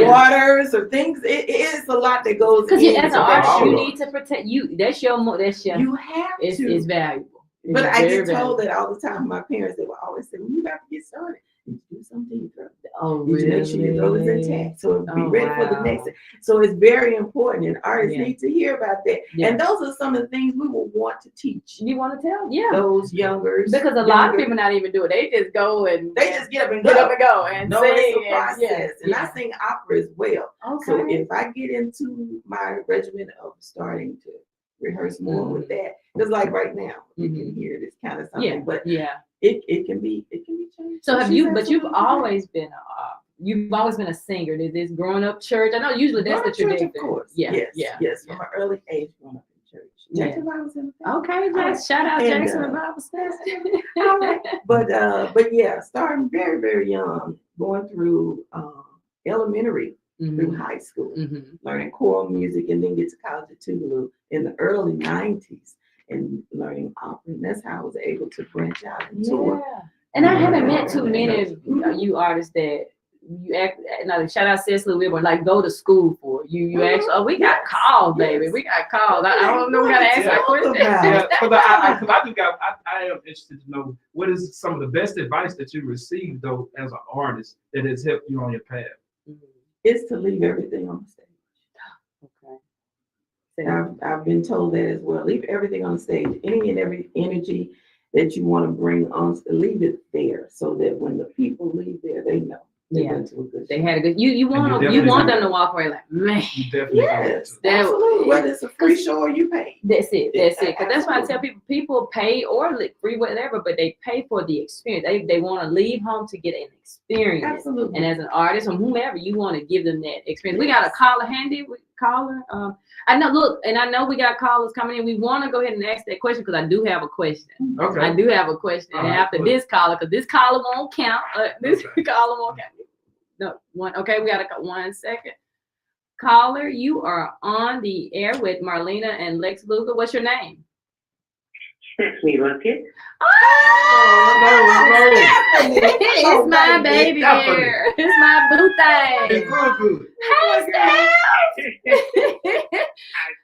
Speaker 5: waters, or things. It is a lot that goes.
Speaker 2: Because as an artist, you
Speaker 3: all
Speaker 2: need to protect you. That's your.
Speaker 5: You have
Speaker 2: It's
Speaker 5: to.
Speaker 2: valuable. It's
Speaker 5: But I
Speaker 2: very
Speaker 5: get told
Speaker 2: valuable.
Speaker 5: that all the time. My parents, they will always say, "When you got to get started, you do something you throw.
Speaker 2: Oh,
Speaker 5: You
Speaker 2: really?
Speaker 5: make sure your throat is intact, so it'll be
Speaker 2: Oh,
Speaker 5: ready for the
Speaker 2: wow.
Speaker 5: next." So it's very important, and artists
Speaker 2: Yeah.
Speaker 5: need to hear about that.
Speaker 2: Yeah.
Speaker 5: And those are some of the things we will want to teach
Speaker 2: You want to tell? Yeah.
Speaker 5: those youngers.
Speaker 2: Because a lot of people not even do it. They just go and
Speaker 5: they just get up and
Speaker 2: get up
Speaker 5: go.
Speaker 2: and go and
Speaker 5: No,
Speaker 2: sing.
Speaker 5: it's a
Speaker 2: and-
Speaker 5: process, and
Speaker 2: yeah.
Speaker 5: I sing opera as well.
Speaker 2: Okay.
Speaker 5: So if I get into my regimen of starting to rehearse more with that, because like right now, you can hear this kind of something,
Speaker 2: Yeah.
Speaker 5: but
Speaker 2: Yeah.
Speaker 5: it can be changed.
Speaker 2: So have
Speaker 5: She's
Speaker 2: you? But you've
Speaker 5: absolutely
Speaker 2: always been a singer. Did this growing up church? I know usually that's
Speaker 5: correct.
Speaker 2: the
Speaker 5: Church,
Speaker 2: tradition.
Speaker 5: of course.
Speaker 2: Yeah.
Speaker 5: Yes. From an early age, growing up in church.
Speaker 2: Yeah.
Speaker 5: Jackson Bible Seminary.
Speaker 2: Okay, Jackson. Shout out
Speaker 5: And,
Speaker 2: Jackson Bible Station.
Speaker 5: All right. But yeah, starting very, very young, going through elementary through high school, learning choral music, and then get to college at Tougaloo in the early 90s and learning opera. And that's how I was able to branch out and tour.
Speaker 2: And I haven't met too many of you artists that you act. Now, shout out Cecily Wilburn, like go to school for you. Actually, we got calls, baby. We got calls. I don't know how to answer that question.
Speaker 3: Yeah, because I am interested to know what is some of the best advice that you received though as an artist that has helped you on your path.
Speaker 5: It's to leave everything on the stage.
Speaker 2: Okay.
Speaker 5: I've been told that as well. Leave everything on the stage. Any and every energy that you want to bring on, leave it there, so that when the people leave there, they know they went to a good.
Speaker 2: They had a good. You want them to walk away like, man.
Speaker 3: You definitely
Speaker 5: Yes, absolutely. Whether it's a free show or you pay.
Speaker 2: That's it. Because that's why I tell people pay or free whatever, but they pay for the experience. They want to leave home to get an experience.
Speaker 5: Absolutely.
Speaker 2: And as an artist or whomever, you want to give them that experience. We got a caller handy. I know we got callers coming in. We want to go ahead and ask that question because I do have a question.
Speaker 3: Okay.
Speaker 2: I do have a question. And after this caller, because this caller won't count. Caller won't count. No, one. Okay, we got 1 second. Caller, you are on the air with Marlena and Lex Luger. What's your name?
Speaker 6: Stephanie Luckett.
Speaker 2: It's my baby here. It's my boo thing.
Speaker 3: It's good.
Speaker 2: Hey,
Speaker 6: I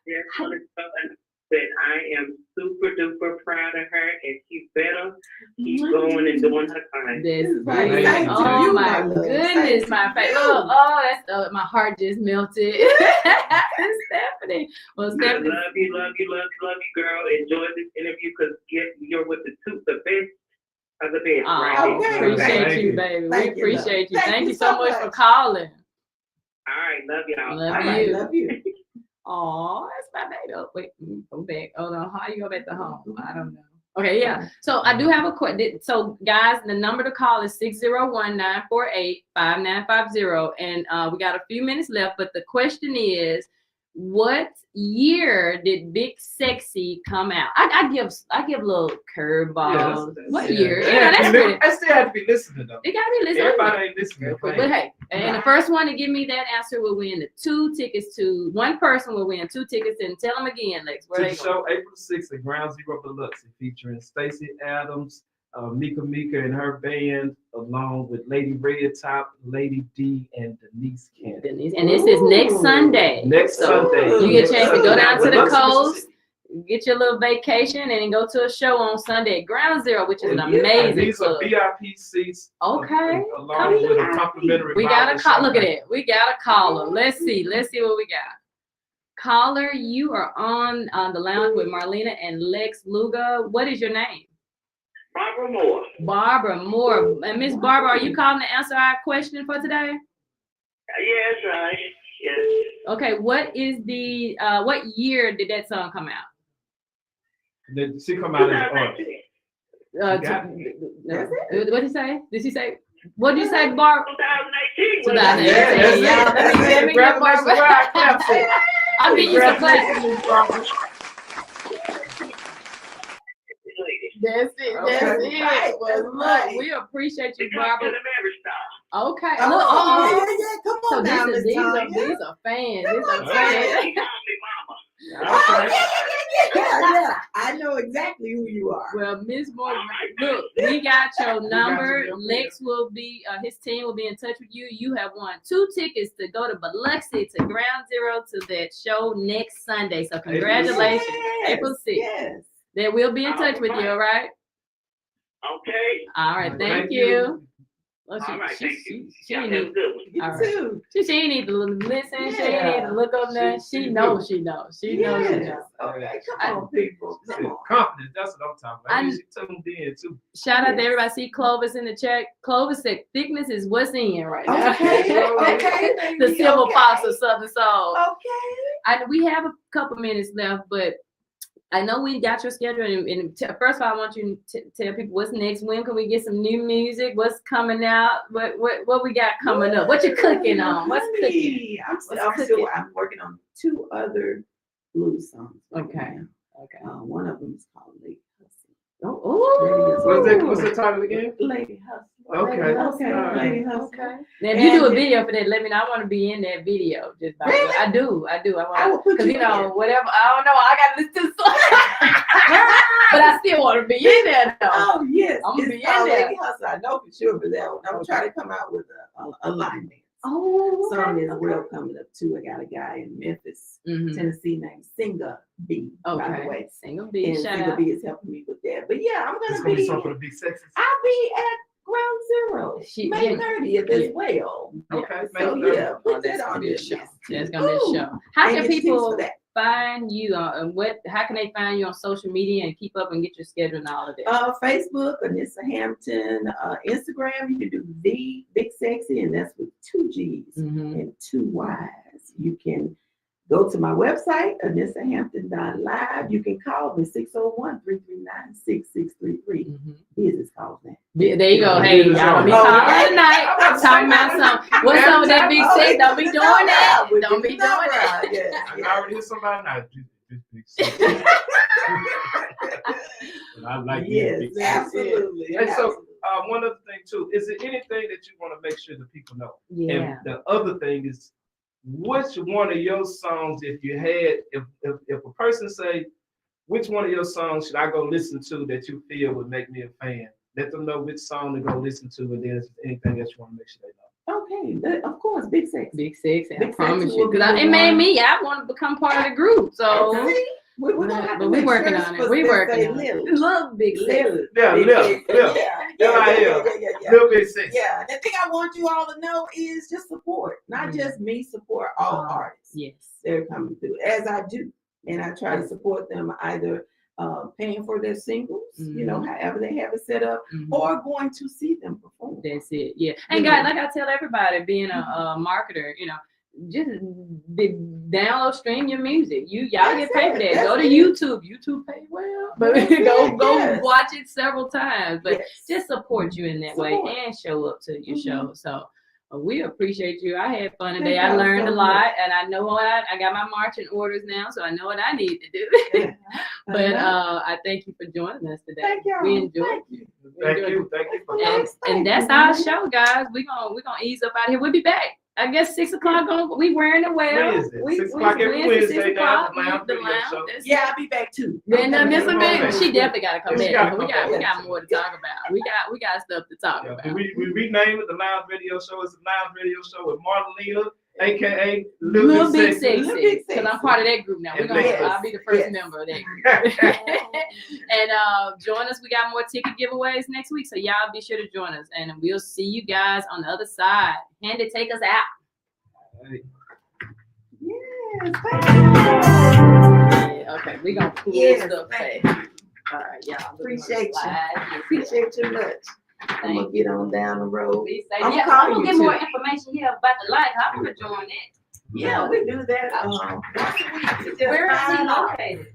Speaker 6: just want to tell her that I am super duper proud of her, and she better keep going and doing her thing.
Speaker 2: That's
Speaker 5: Right.
Speaker 2: great.
Speaker 5: Thank
Speaker 2: Oh
Speaker 5: you,
Speaker 2: my
Speaker 5: my love.
Speaker 2: goodness,
Speaker 5: Thank
Speaker 2: my face.
Speaker 5: you.
Speaker 2: Oh, my heart just melted. Stephanie. Well,
Speaker 6: I
Speaker 2: Stephanie.
Speaker 6: love you, girl. Enjoy this interview because you're with the best of the best, right?
Speaker 2: Oh,
Speaker 5: Okay.
Speaker 2: appreciate
Speaker 3: Thank
Speaker 2: you,
Speaker 3: you.
Speaker 2: baby.
Speaker 5: Thank
Speaker 2: We
Speaker 5: you, love.
Speaker 2: appreciate you.
Speaker 5: Thank
Speaker 2: Thank
Speaker 5: you
Speaker 2: you so
Speaker 5: so
Speaker 2: much for
Speaker 5: much.
Speaker 2: calling.
Speaker 6: All right, love y'all.
Speaker 2: Love
Speaker 5: All right,
Speaker 2: you.
Speaker 5: love you.
Speaker 2: Oh, that's my baby. Oh, wait, go back. Oh no, how you go back to home? I don't know. Okay, yeah. So I do have a question. So guys, the number to call is 601-948-5950. And we got a few minutes left, but the question is, What year did Big Sexy come out? I give little curveballs. What year? Yeah, that's pretty.
Speaker 3: I still have to be listening though.
Speaker 2: It gotta be listening.
Speaker 3: Everybody ain't listening.
Speaker 2: But hey, and the first one to give me that answer will win the 2 tickets to one person will win 2 tickets. And tell them again, Lex. Where
Speaker 3: to
Speaker 2: they
Speaker 3: the show April 6th at Ground Zero Biloxi, featuring Stacey Adams, Mika and her band, along with Lady Red Top, Lady D, and Denise Cannon.
Speaker 2: And this is next Sunday.
Speaker 3: Sunday.
Speaker 2: You get a chance to go down to the coast, get your little vacation, and then go to a show on Sunday at Ground Zero, which is an amazing
Speaker 3: These
Speaker 2: club.
Speaker 3: are VIP seats.
Speaker 2: Okay.
Speaker 3: Along with a complimentary.
Speaker 2: We got a call. Look at it. We got a caller. Let's see what we got. Caller, you are on the lounge with Marlena and Lex Luga. What is your name?
Speaker 6: Barbara Moore.
Speaker 2: Barbara Moore. And Miss Barbara, are you calling to answer our question for today?
Speaker 6: Yes, right. Yes.
Speaker 2: Okay, what is the what year did that song come out?
Speaker 3: Did she come out as
Speaker 2: What did you say? Did she say? What did you say, Barbara?
Speaker 6: 2018.
Speaker 2: 2018. Yeah. Let me get Barbara. I'll be you some clap. That's it. That's it.
Speaker 5: Right,
Speaker 2: Well,
Speaker 5: right.
Speaker 2: look, we appreciate you,
Speaker 6: They got to
Speaker 2: Barbara.
Speaker 6: the Mary Star.
Speaker 2: Okay.
Speaker 5: Oh,
Speaker 2: Look,
Speaker 5: yeah. Come
Speaker 2: So
Speaker 5: on now, Miss
Speaker 2: these are
Speaker 5: Tanya.
Speaker 2: fans. These are fans.
Speaker 6: They call me Mama.
Speaker 5: Oh, yeah. I know exactly who you are.
Speaker 2: Well, Miss Morgan, look, we got your number. Lex will be, his team will be in touch with you. You have won 2 tickets to go to Biloxi to Ground Zero to that show next Sunday. So congratulations,
Speaker 5: Yes,
Speaker 2: April 6th.
Speaker 5: Yes.
Speaker 2: Then we'll be in touch with you. All right.
Speaker 6: Okay.
Speaker 2: All right. Thank you. Well,
Speaker 6: All right. Thank you.
Speaker 2: She
Speaker 6: Y'all
Speaker 2: ain't
Speaker 6: have a
Speaker 2: need,
Speaker 6: good one.
Speaker 5: You
Speaker 2: all right.
Speaker 5: too.
Speaker 2: she ain't need to listen. She ain't need to look up nothing. She
Speaker 3: She
Speaker 2: knows. She knows. She knows. She knows.
Speaker 5: Yes. Okay, come on, people. Come on.
Speaker 3: confidence? That's what I'm talking about.
Speaker 2: I-
Speaker 3: She tuned in too.
Speaker 2: Shout out to everybody. See Clovis in the chat. Clovis said thickness is what's in right now.
Speaker 5: Okay. Okay.
Speaker 2: The
Speaker 5: baby,
Speaker 2: Silver
Speaker 5: okay.
Speaker 2: Fox of Southern Soul.
Speaker 5: Okay.
Speaker 2: We have a couple minutes left, but I know we got your schedule. And first of all, I want you to tell people what's next. When can we get some new music? What's coming out? What we got coming up? What you cooking on? What's cooking?
Speaker 5: I'm working on 2 other blues songs. right
Speaker 2: Okay.
Speaker 5: now.
Speaker 2: Okay.
Speaker 5: One of them is called Lady Hustle.
Speaker 2: Oh.
Speaker 3: What's the title again?
Speaker 5: Lady Hustle.
Speaker 3: Okay.
Speaker 5: Lady
Speaker 3: Alright.
Speaker 5: Lady Hustle.
Speaker 2: Okay. Now, if you do a video for that, let me know. I want to be in that video. Just by the way.
Speaker 5: Really?
Speaker 2: I do.
Speaker 5: I
Speaker 2: I
Speaker 5: will
Speaker 2: want
Speaker 5: put
Speaker 2: because
Speaker 5: you in.
Speaker 2: whatever. I don't know. I got to listen to the song, but I still want to be in there though.
Speaker 5: Oh, yes.
Speaker 2: I'm gonna
Speaker 5: It's
Speaker 2: be
Speaker 5: called
Speaker 2: in there.
Speaker 5: Lady Hustle. I know for sure for that one. I'm trying to come out with a line dance.
Speaker 2: Oh,
Speaker 5: Song is well coming up too. I got a guy in Memphis,
Speaker 2: Mm-hmm.
Speaker 5: Tennessee named Singer B, by
Speaker 2: Okay.
Speaker 5: the way.
Speaker 2: Single
Speaker 5: And
Speaker 2: B. Shout
Speaker 5: Singer
Speaker 2: out.
Speaker 5: B is helping me with that. But yeah, I'm
Speaker 3: It's
Speaker 5: gonna
Speaker 3: gonna be
Speaker 5: be
Speaker 3: something for the big sexes.
Speaker 5: I'll be at Ground Zero, May 30th as well.
Speaker 3: Okay.
Speaker 5: So
Speaker 3: May 30th.
Speaker 5: yeah, put that
Speaker 2: That's
Speaker 5: on
Speaker 2: gonna be
Speaker 5: your
Speaker 2: a show.
Speaker 5: list.
Speaker 2: That's gonna be a
Speaker 5: Ooh.
Speaker 2: show. How
Speaker 5: And
Speaker 2: can
Speaker 5: get tickets
Speaker 2: people
Speaker 5: for that.
Speaker 2: find you? How can they find you on social media and keep up and get your schedule and all of that?
Speaker 5: Facebook, Anissa Hampton, Instagram, you can do the Big Sexy, and that's with 2 G's
Speaker 2: Mhm.
Speaker 5: and 2 Y's. You can go to my website, anissahampton.live. You can call me 601-339-6633.
Speaker 2: Mhm.
Speaker 5: Business calls now.
Speaker 2: There you go. Hey, y'all don't be
Speaker 5: Oh,
Speaker 2: calling
Speaker 5: okay.
Speaker 2: tonight. Talking about something. What's up with that big sex? Don't be doing that.
Speaker 5: We'll
Speaker 2: Don't
Speaker 5: get
Speaker 2: be
Speaker 5: the number
Speaker 2: doing that.
Speaker 5: out, yes,
Speaker 3: I
Speaker 5: yes.
Speaker 3: already hear somebody now. This big sex. But I like these
Speaker 5: Yes,
Speaker 3: big sex.
Speaker 5: absolutely.
Speaker 3: And so,
Speaker 5: absolutely.
Speaker 3: one other thing too, is there anything that you want to make sure the people know?
Speaker 2: Yeah.
Speaker 3: And the other thing is, which one of your songs, if you had, if a person say, which one of your songs should I go listen to that you feel would make me a fan? Let them know which song to go listen to, and then if there's anything else you want to make sure they know.
Speaker 5: Okay, of course, Big Sexy.
Speaker 2: Big six, and I
Speaker 5: Big
Speaker 2: promise
Speaker 5: Sexy
Speaker 2: you,
Speaker 5: will be
Speaker 2: because
Speaker 5: the
Speaker 2: it made
Speaker 5: one.
Speaker 2: me. I want to become part of the group. So,
Speaker 5: See? We're gonna have to
Speaker 2: but we
Speaker 5: make
Speaker 2: working
Speaker 5: shirts
Speaker 2: on it.
Speaker 5: for
Speaker 2: We
Speaker 5: that
Speaker 2: working
Speaker 5: say
Speaker 2: on it.
Speaker 5: Lil.
Speaker 2: Love big six.
Speaker 5: Lil.
Speaker 3: Yeah,
Speaker 5: Big
Speaker 3: Lil,
Speaker 5: Sexy.
Speaker 3: Lil.
Speaker 5: Yeah.
Speaker 3: Little bit sexy.
Speaker 5: Yeah, the thing I want you all to know is just support, not just me, support all artists.
Speaker 2: Yes.
Speaker 5: They're coming through, as I do. And I try to support them either paying for their singles, you know, however they have it set up,
Speaker 2: Mhm.
Speaker 5: or going to see them perform.
Speaker 2: That's it. Yeah. And guys, like I tell everybody, being a marketer, you know, just download, stream your music. Y'all
Speaker 5: That's
Speaker 2: get paid for
Speaker 5: it.
Speaker 2: that. Go to
Speaker 5: That's it.
Speaker 2: YouTube. YouTube pay well, but
Speaker 5: That's
Speaker 2: go
Speaker 5: it. Yes.
Speaker 2: watch it several times. But
Speaker 5: Yes.
Speaker 2: just support you in that way
Speaker 5: Support.
Speaker 2: and show up to your show. So We appreciate you. I had fun today.
Speaker 5: Thank
Speaker 2: I
Speaker 5: y'all
Speaker 2: learned
Speaker 5: so
Speaker 2: a lot,
Speaker 5: much.
Speaker 2: and I know what I got my marching orders now, so I know what I need to do. But I thank you for joining us today.
Speaker 5: Thank y'all.
Speaker 2: We enjoyed
Speaker 5: Thank
Speaker 2: you.
Speaker 3: Thank you for
Speaker 2: And that's our show, guys. We're gonna ease up out of here. We'll be back. I guess 6 o'clock. We wearing it well.
Speaker 3: Wednesday,
Speaker 2: We
Speaker 3: 6 o'clock every
Speaker 2: Wednesday, 6
Speaker 3: Wednesday,
Speaker 2: o'clock.
Speaker 3: the Lounge
Speaker 2: The
Speaker 3: Video
Speaker 2: lounge.
Speaker 3: Show.
Speaker 2: That's
Speaker 5: Yeah, I'll be back too.
Speaker 2: Then Miss
Speaker 3: Okay.
Speaker 2: Amanda, she definitely gotta come
Speaker 3: She
Speaker 2: back.
Speaker 3: gotta
Speaker 2: We
Speaker 3: come
Speaker 2: got
Speaker 3: back.
Speaker 2: more to talk about. We got stuff to talk
Speaker 3: Yeah,
Speaker 2: about.
Speaker 3: we renamed it the Lounge Video Show. It's the Lounge Video Show with Marlena, aka
Speaker 2: Little Big
Speaker 3: Sexy.
Speaker 2: Sexy, because I'm part of that group now.
Speaker 3: Yes.
Speaker 2: I'll be the first
Speaker 5: Yes.
Speaker 2: member of that group. And join us. We got more ticket giveaways next week, so y'all be sure to join us. And we'll see you guys on the other side. Handy, take us out.
Speaker 5: Yes,
Speaker 2: Yeah, okay, we're gonna pull
Speaker 5: Yes,
Speaker 2: stuff
Speaker 5: thank
Speaker 2: back. All right, y'all.
Speaker 5: Appreciate you.
Speaker 2: you.
Speaker 5: appreciate you much. I'm gonna get on down the road.
Speaker 2: Be safe.
Speaker 5: I'm
Speaker 2: Yeah,
Speaker 5: calling
Speaker 2: I'm gonna
Speaker 5: you
Speaker 2: get
Speaker 5: too.
Speaker 2: more information here about the light. I'm gonna join it.
Speaker 5: Yeah, we do that. Once a week. It's just
Speaker 2: Where is he
Speaker 5: $5.
Speaker 2: located?